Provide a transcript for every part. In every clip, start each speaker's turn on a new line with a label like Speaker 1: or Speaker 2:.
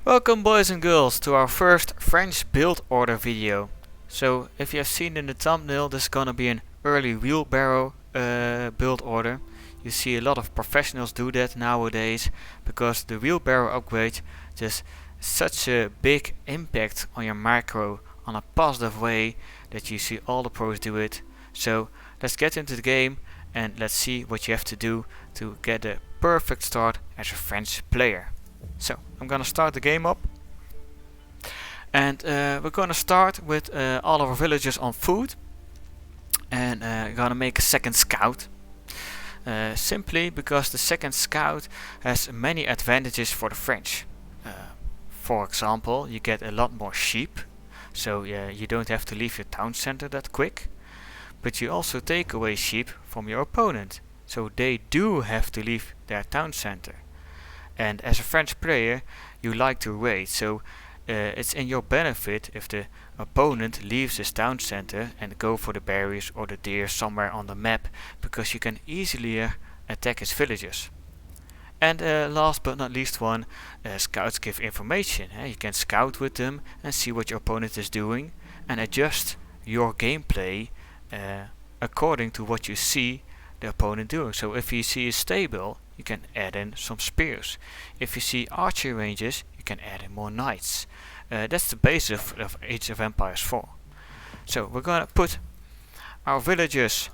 Speaker 1: Welcome boys and girls to our first French build order video. So if you have seen in the thumbnail, this is gonna be an early wheelbarrow build order. You see a lot of professionals do that nowadays because the wheelbarrow upgrade just such a big impact on your macro on a positive way that you see all the pros do it. So let's get into the game and let's see what you have to do to get a perfect start as a French player. So I'm gonna start the game up, and we're gonna start with all of our villagers on food, and gonna make a second scout. Simply because the second scout has many advantages for the French. For example, you get a lot more sheep, so you don't have to leave your town center that quick. But you also take away sheep from your opponent, so they do have to leave their town center. And as a French player, you like to raid, so it's in your benefit if the opponent leaves his town center and go for the berries or the deer somewhere on the map, because you can easily attack his villagers. And last but not least one, scouts give information. You can scout with them and see what your opponent is doing and adjust your gameplay according to what you see the opponent doing. So if you see a stable, you can add in some spears. If you see archery ranges, you can add in more knights. That's the basis of Age of Empires 4. So we're gonna put our villagers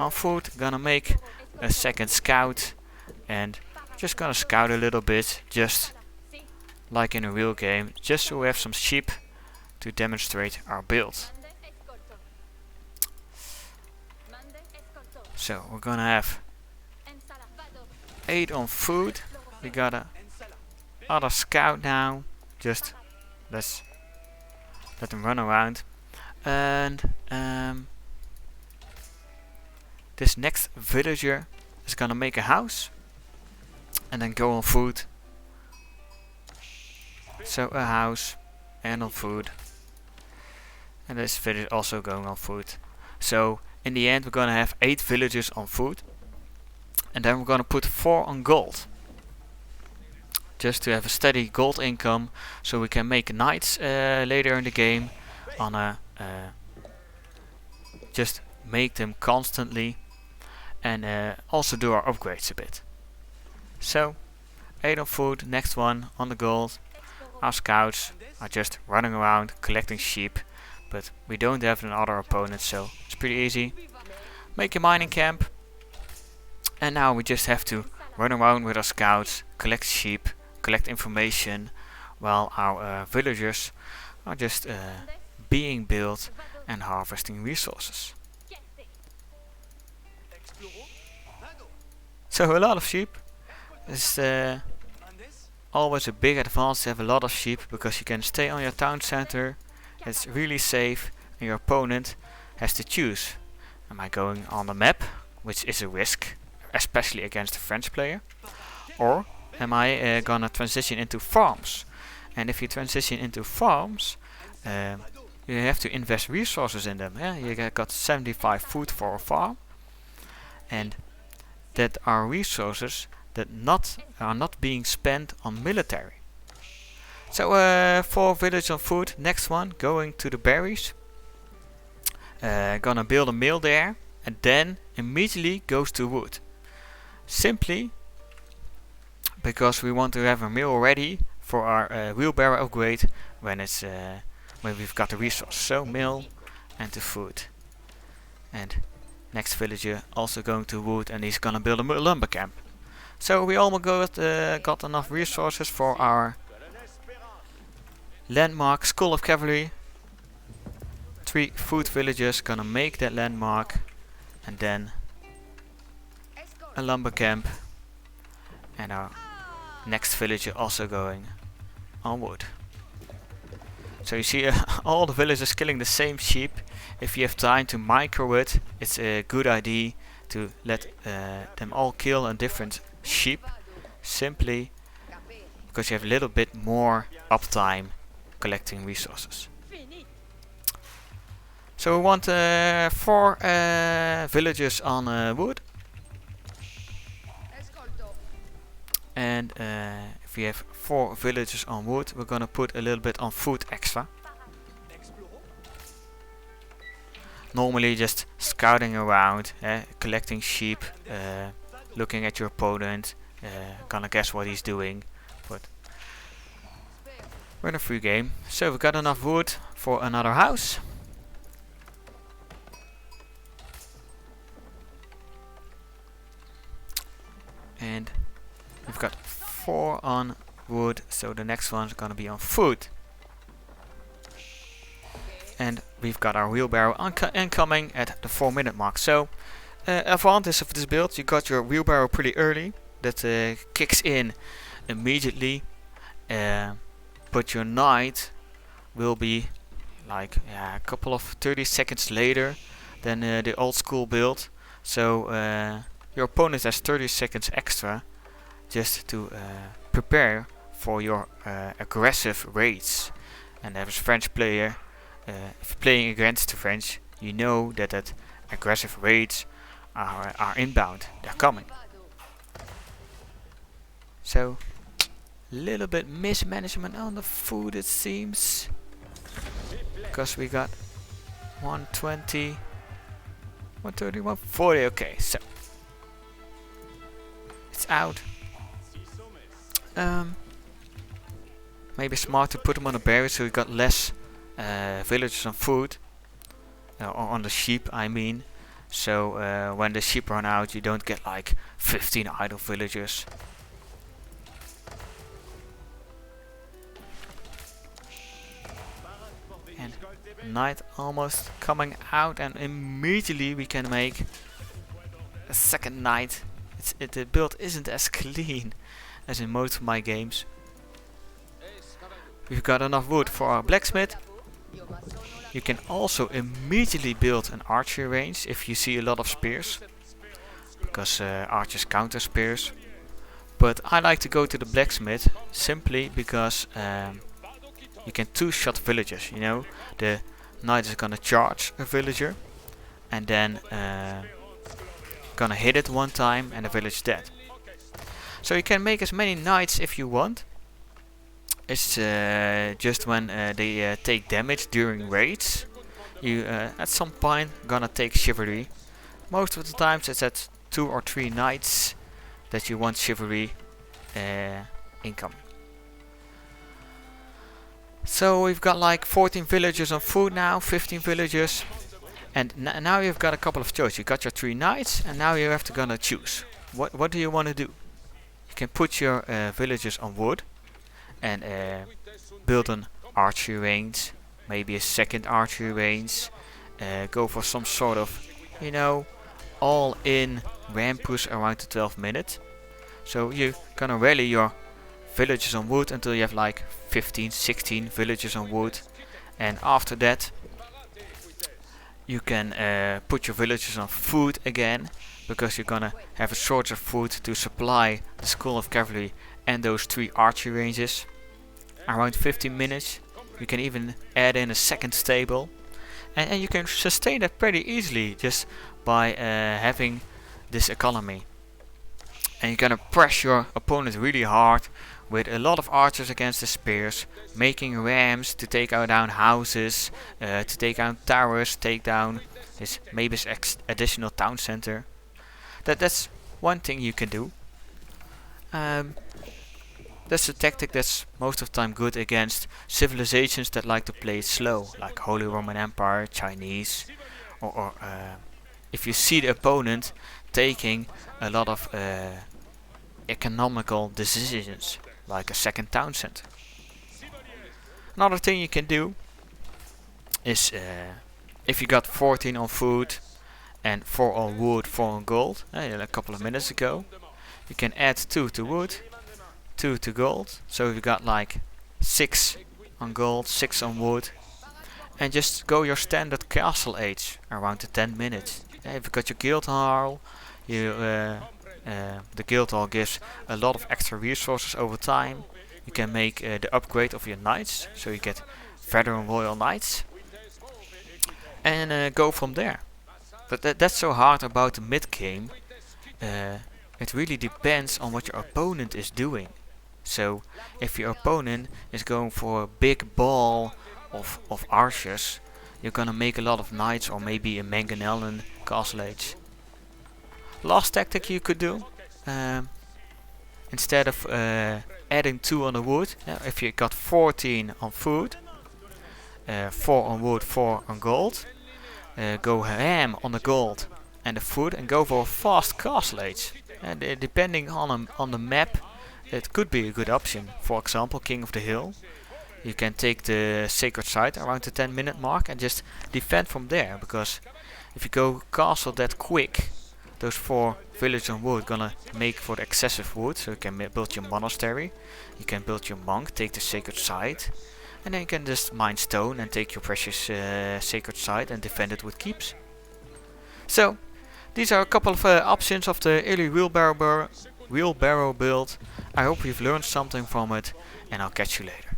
Speaker 1: on foot, gonna make a second scout, and just gonna scout a little bit, just like in a real game, just so we have some sheep to demonstrate our build. So we're gonna have 8 on food. We got a other scout now. Just let's let them run around. And this next villager is gonna make a house and then go on food. So a house and on food. And this village also going on food. So in the end we're gonna have 8 villagers on food. And then we're gonna put 4 on gold, just to have a steady gold income, so we can make knights later in the game on a just make them constantly, and also do our upgrades a bit. So 8 on food, next one on the gold. Our scouts are just running around collecting sheep, but we don't have another opponent, so it's pretty easy. Make a mining camp. And now we just have to run around with our scouts, collect sheep, collect information, while our villagers are just being built and harvesting resources. So a lot of sheep is always a big advantage to have a lot of sheep, because you can stay on your town center, it's really safe, and your opponent has to choose. Am I going on the map, which is a risk, especially against a French player, or am I gonna transition into farms? And if you transition into farms, you have to invest resources in them. You got 75 food for a farm, and that are resources that are not being spent on military. So 4 village on food. Next one, going to the berries. Gonna build a mill there, and then immediately goes to wood. Simply because we want to have a mill ready for our wheelbarrow upgrade when it's when we've got the resource. So mill and to food. And next villager also going to wood, and he's gonna build a lumber camp. So we almost got enough resources for our landmark, School of Cavalry. 3 food villagers gonna make that landmark, and then a lumber camp, and our next villager also going on wood. So you see all the villagers killing the same sheep. If you have time to micro it, it's a good idea to let them all kill a different sheep, simply because you have a little bit more uptime collecting resources. So we want 4 villagers on wood. And if we have 4 villagers on wood, we're gonna put a little bit on food extra. Normally just scouting around, collecting sheep, looking at your opponent, gonna guess what he's doing, but we're in a free game. So we got enough wood for another house. And we've got 4 on wood, so the next one's gonna be on food. And we've got our wheelbarrow incoming at the 4-minute mark. So advantage of this build, you got your wheelbarrow pretty early. That kicks in immediately. But your knight will be like a couple of 30 seconds later than the old school build. So your opponent has 30 seconds extra just to prepare for your aggressive raids. And as a French player, if you're playing against the French, you know that aggressive raids are inbound. They're coming. So, a little bit mismanagement on the food, it seems, because we got 120, 130, 140. Okay, so it's out. Maybe smart to put them on a barrier so we got less villagers on food, or on the sheep I mean. So when the sheep run out, you don't get like 15 idle villagers. And night almost coming out, and immediately we can make a second night. The build isn't as clean as in most of my games. We've got enough wood for our blacksmith. You can also immediately build an archery range if you see a lot of spears, because archers counter spears. But I like to go to the blacksmith simply because you can two-shot villagers. You know, the knight is gonna charge a villager and then gonna hit it one time and the village is dead. So you can make as many knights if you want. It's just when they take damage during raids, you at some point gonna take chivalry. Most of the times it's at 2 or 3 knights that you want chivalry incoming. So we've got like 14 villagers on food now, 15 villagers, and now you've got a couple of choices. You got your 3 knights, and now you have to gonna choose. What do you want to do? You can put your villagers on wood and build an archery range, maybe a second archery range. Go for some sort of, you know, all-in ram push around the 12 minutes. So you're gonna rally your villagers on wood until you have like 15, 16 villagers on wood, and after that you can put your villagers on food again, because you're gonna have a shortage of food to supply the school of cavalry and those 3 archery ranges. Around 15 minutes you can even add in a second stable, and you can sustain that pretty easily just by having this economy. And you're gonna press your opponent really hard with a lot of archers against the spears, making rams to take down houses, to take down towers, take down his maybe his additional town center. That's one thing you can do. That's a tactic that's most of the time good against civilizations that like to play slow, like Holy Roman Empire, Chinese, or if you see the opponent taking a lot of economical decisions, like a second town center. Another thing you can do is if you got 14 on food and 4 on wood, 4 on gold, a couple of minutes ago, you can add 2 to wood, 2 to gold, so you got like 6 on gold, 6 on wood, and just go your standard castle age around the 10 minutes. If you got your guild hall, the guild hall gives a lot of extra resources over time. You can make the upgrade of your knights, so you get veteran royal knights, and go from there. But that's so hard about the mid game. It really depends on what your opponent is doing. So if your opponent is going for a big ball of archers, you're gonna make a lot of knights or maybe a mangonel castle age. Last tactic you could do, instead of adding 2 on the wood, if you got 14 on food, 4 on wood, 4 on gold, go ham on the gold and the food and go for a fast castle age. And depending on the map, it could be a good option. For example, King of the Hill. You can take the sacred site around the 10-minute mark and just defend from there, because if you go castle that quick, those 4 villages on wood gonna make for the excessive wood, so you can build your monastery, you can build your monk, take the sacred site, and then you can just mine stone and take your precious sacred site and defend it with keeps. So these are a couple of options of the early wheelbarrow build. I hope you've learned something from it, and I'll catch you later.